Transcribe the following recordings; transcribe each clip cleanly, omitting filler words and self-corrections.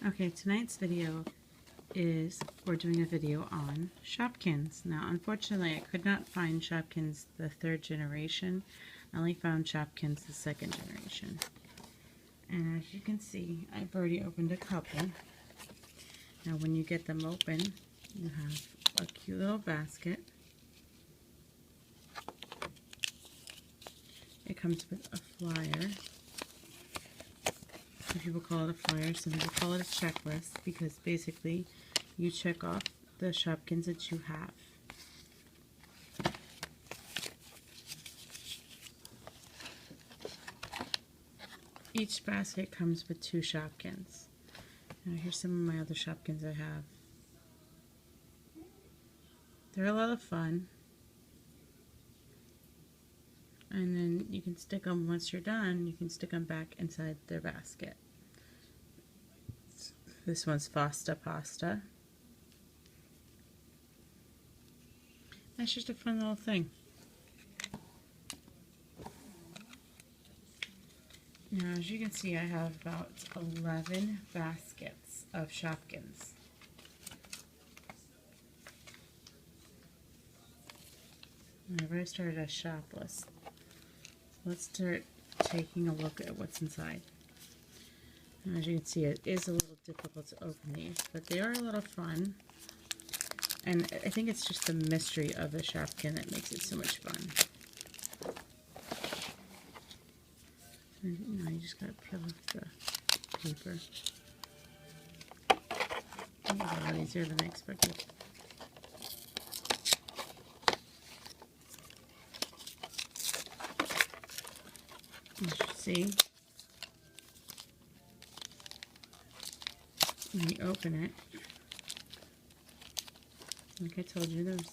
Okay, tonight's video is we're doing a video on Shopkins. Now, unfortunately, I could not find Shopkins the 3rd generation. I only found Shopkins the 2nd generation. And as you can see, I've already opened a couple. Now, when you get them open, you have a cute little basket. It comes with a flyer. Some people call it a flyer, some people call it a checklist, because basically you check off the Shopkins that you have. Each basket comes with 2 Shopkins. Now here's some of my other Shopkins I have. They're a lot of fun. And then you can stick them, once you're done, you can stick them back inside their basket. This one's Fasta Pasta. That's just a fun little thing. Now, as you can see, I have about 11 baskets of Shopkins. I've already started a shop list. Let's start taking a look at what's inside. Now, as you can see, it is a little difficult to open these, but they are a lot of fun. And I think it's just the mystery of the Shopkin that makes it so much fun. And, you know, you just gotta peel off the paper. It's a lot easier than I expected. You should see, when you open it, like I told you, there's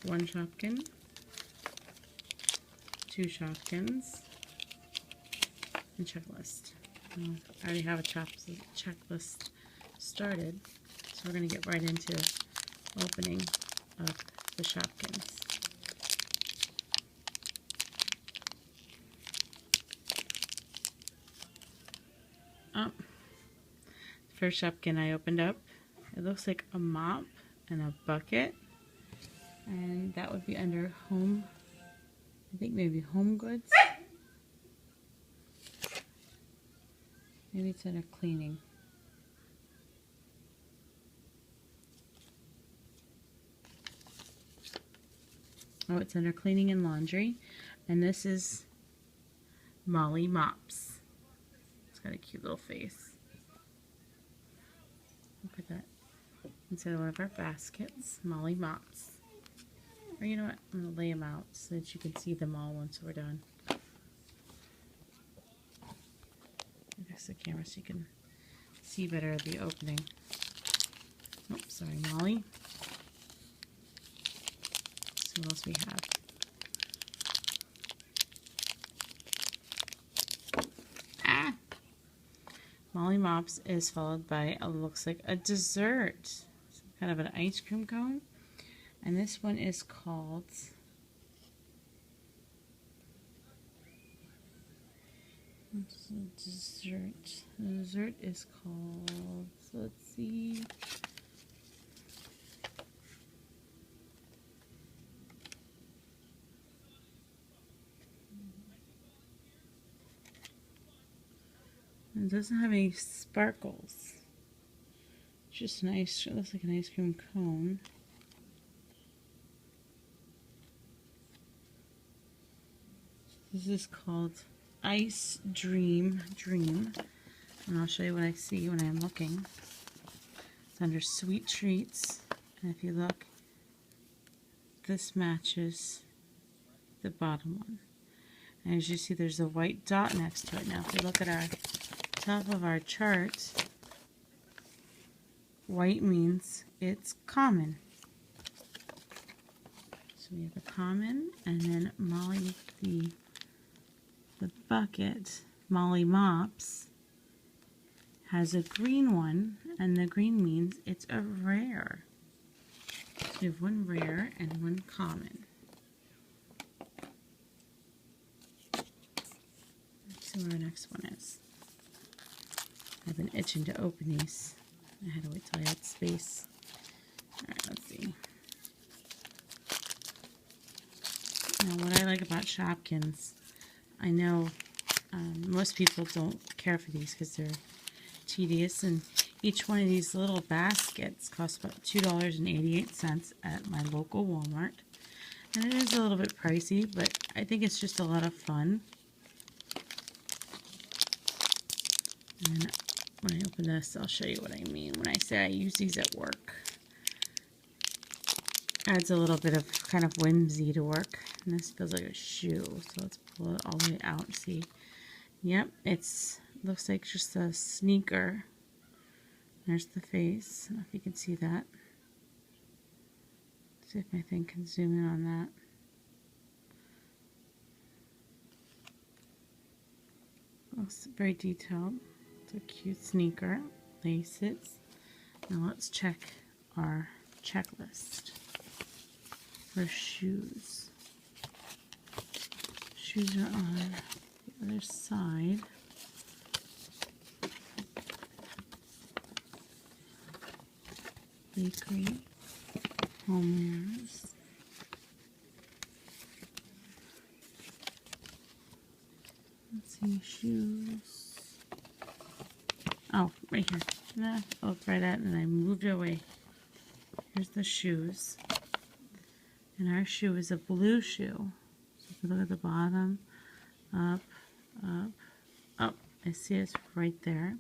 1 Shopkin, 2 Shopkins, and checklist. Well, I already have a checklist started, so we're going to get right into opening of the Shopkins. Oh, first Shopkin I opened up, it looks like a mop and a bucket, and that would be under home, I think maybe home goods. Maybe it's under cleaning. Oh, it's under cleaning and laundry, and this is Molly Mops. It's got a cute little face. Look at that. Inside one of our baskets, Molly Mops. Or you know what? I'm going to lay them out so that you can see them all once we're done. There's the camera so you can see better the opening. Oh, sorry, Molly. Let's see what else we have. Molly Mops is followed by, looks like a dessert. Some kind of an ice cream cone. And this one is called, what's the dessert? The dessert is called, let's see. It doesn't have any sparkles. It's just nice. It looks like an ice cream cone. This is called Ice Dream. And I'll show you what I see when I'm looking. It's under Sweet Treats. And if you look, this matches the bottom one. And as you see, there's a white dot next to it. Now, if you look at our top of our chart, white means it's common. So we have a common, and then Molly, the bucket, Molly Mops, has a green one, and the green means it's a rare. So we have 1 rare and 1 common. Let's see where our next one is. I've been itching to open these. I had to wait till I had space. Alright, let's see. Now, what I like about Shopkins, I know most people don't care for these because they're tedious, and each one of these little baskets costs about $2.88 at my local Walmart. And it is a little bit pricey, but I think it's just a lot of fun. And when I open this, I'll show you what I mean when I say I use these at work. Adds a little bit of kind of whimsy to work. And this feels like a shoe, so let's pull it all the way out and see. Yep, it's looks like just a sneaker. There's the face. I don't know if you can see that. See if my thing can zoom in on that. Looks very detailed. It's a cute sneaker. Laces. Now let's check our checklist for shoes. Shoes are on the other side. Bakery, homewares, let's see, shoes. Oh, right here. Nah, oh, it's right at it, and I moved it away. Here's the shoes. And our shoe is a blue shoe. So if you look at the bottom, up, up, up. I see it's right there.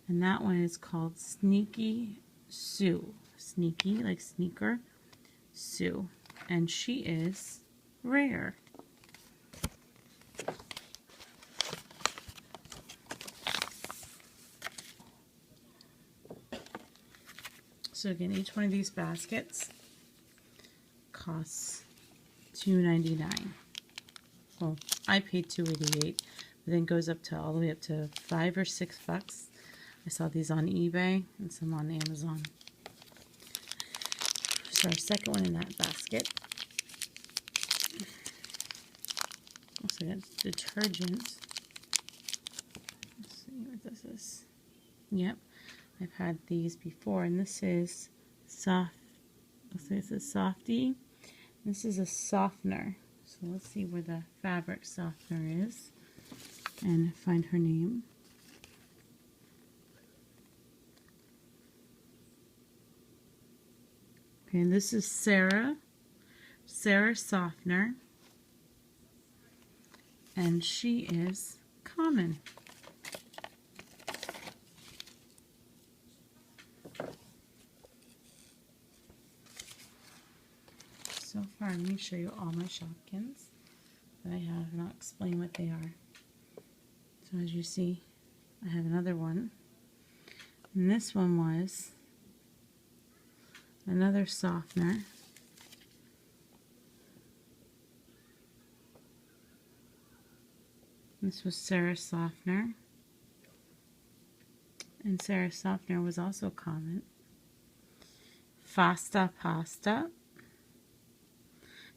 And that one is called Sneaky Sue. Sneaky, like sneaker, Sue. And she is rare. So again, each one of these baskets costs $2.99. Well, I paid $2.88, but then goes up to all the way up to $5 or $6. I saw these on eBay and some on Amazon. So our second one in that basket. Also got detergent. Let's see what this is. Yep, I've had these before, and this is soft. Looks like this is Softy. This is a softener. So let's see where the fabric softener is and find her name. Okay, this is Sarah Softener, and she is common. So far, let me show you all my Shopkins that I have, and I'll explain what they are. So as you see, I have another one, and this one was another softener. This was Sarah Softener. And Sarah Softener was also common. Fasta Pasta.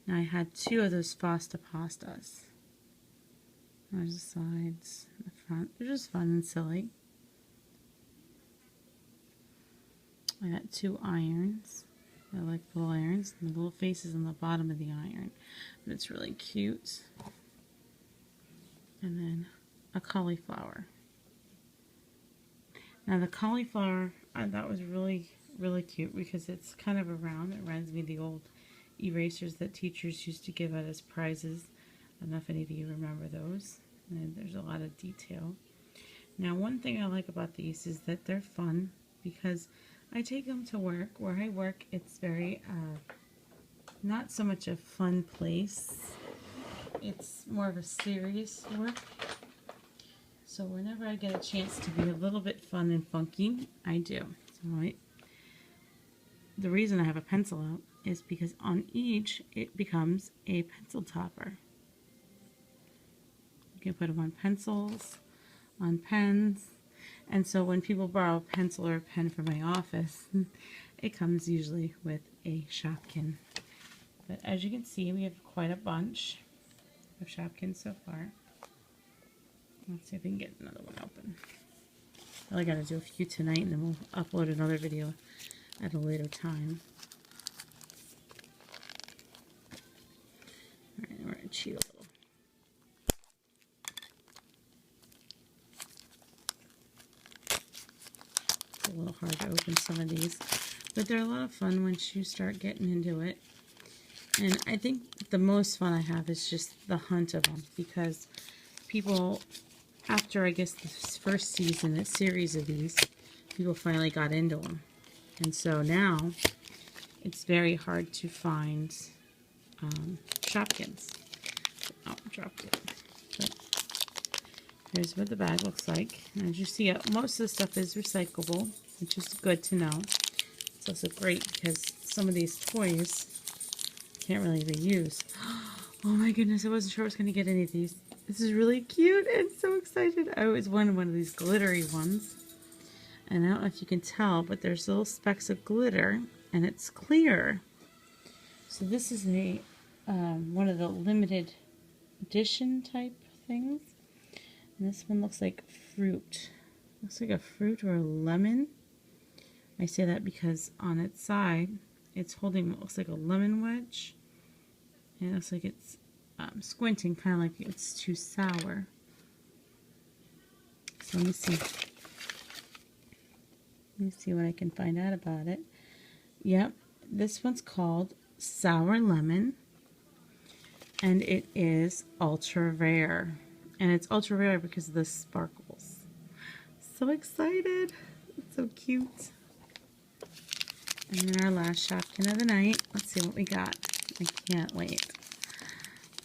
Now I had two of those Fasta Pastas. There's the sides, the front. They're just fun and silly. I got two irons. I like little irons, and the little faces on the bottom of the iron. But it's really cute. And then a cauliflower. Now the cauliflower I thought was really, really cute because it's kind of a round. It reminds me of the old erasers that teachers used to give out as prizes. I don't know if any of you remember those. And there's a lot of detail. Now one thing I like about these is that they're fun because I take them to work. Where I work, it's very, not so much a fun place. It's more of a serious work. So whenever I get a chance to be a little bit fun and funky, I do. So the reason I have a pencil out is because on each, it becomes a pencil topper. You can put them on pencils, on pens. And so when people borrow a pencil or a pen from my office, it comes usually with a Shopkin. But as you can see, we have quite a bunch of Shopkins so far. Let's see if we can get another one open. I gotta do a few tonight, and then we'll upload another video at a later time. Alright, we're gonna cheat a little. It's a little hard to open some of these, but they're a lot of fun once you start getting into it. And I think the most fun I have is just the hunt of them, because people, after I guess this first season, this series of these, people finally got into them. And so now it's very hard to find Shopkins. Oh, dropped it. But here's what the bag looks like. And as you see, most of the stuff is recyclable, which is good to know. It's also great because some of these toys can't really reuse. Oh my goodness, I wasn't sure I was going to get any of these. This is really cute. I'm so excited. I always wanted one of these glittery ones. And I don't know if you can tell, but there's little specks of glitter, and it's clear. So this is a one of the limited edition type things. And this one looks like fruit. Looks like a fruit or a lemon. I say that because on its side, it's holding what looks like a lemon wedge. And it looks like it's squinting, kind of like it's too sour. So let me see. Let me see what I can find out about it. Yep, this one's called Sour Lemon. And it is ultra rare. And it's ultra rare because of the sparkles. So excited. It's so cute. And then our last Shopkin of the night. Let's see what we got. I can't wait.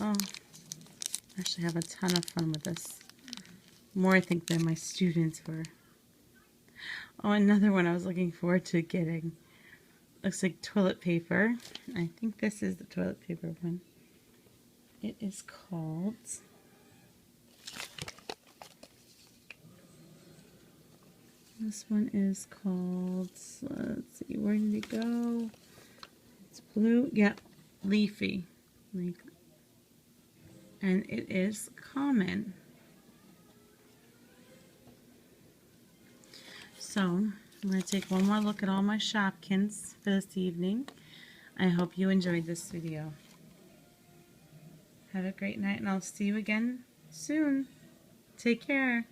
Oh, I actually have a ton of fun with this. More, I think, than my students were. Oh, another one I was looking forward to getting. Looks like toilet paper. I think this is the toilet paper one. It is called... This one is called... Let's see, where did it go? It's blue. Yep, leafy. And it is common. So, I'm going to take one more look at all my Shopkins for this evening. I hope you enjoyed this video. Have a great night, and I'll see you again soon. Take care.